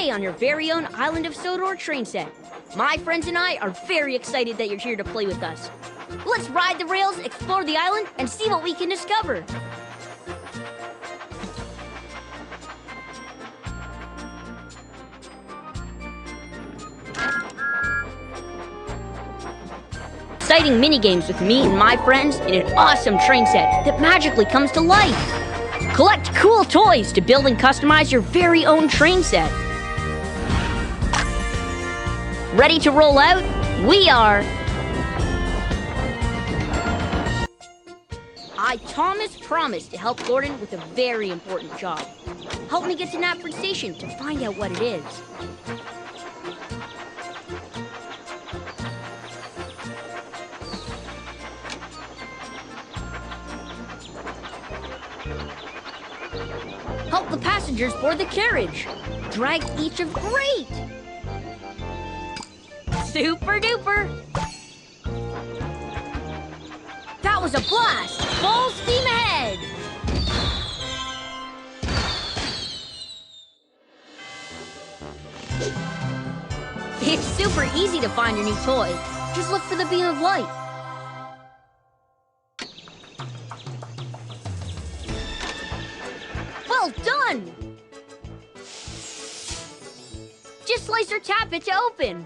day on your very own Island of Sodor train set. My friends and I are very excited that you're here to play with us. Let's ride the rails, explore the island, and see what we can discover. Exciting mini-games with me and my friends in an awesome train set that magically comes to life. Collect cool toys to build and customize your very own train set. Ready to roll out? We are! I, Thomas, promised to help Gordon with a very important job. Help me get to Knapford Station to find out what it is. Help the passengers board the carriage. Drag each of great. Super duper. That was a blast. Full steam ahead. It's super easy to find your new toy. Just look for the beam of light. Well done! Just slice or tap it to open.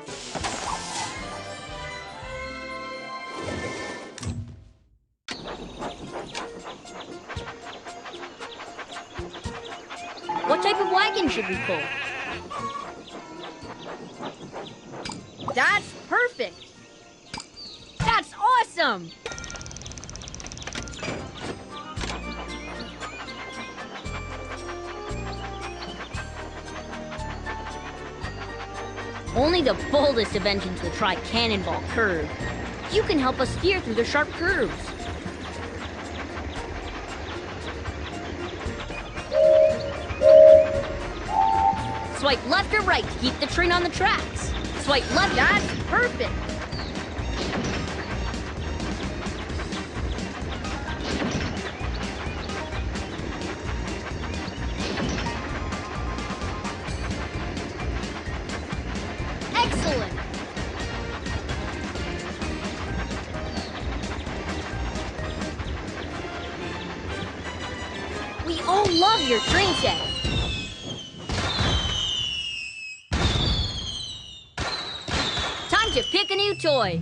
What type of wagon should we pull? That's perfect! That's awesome! Only the boldest of engines will try Cannonball Curve. You can help us steer through the sharp curves. Swipe left or right to keep the train on the tracks. Swipe left, that's perfect. Excellent. We all love your train set. Time to pick a new toy.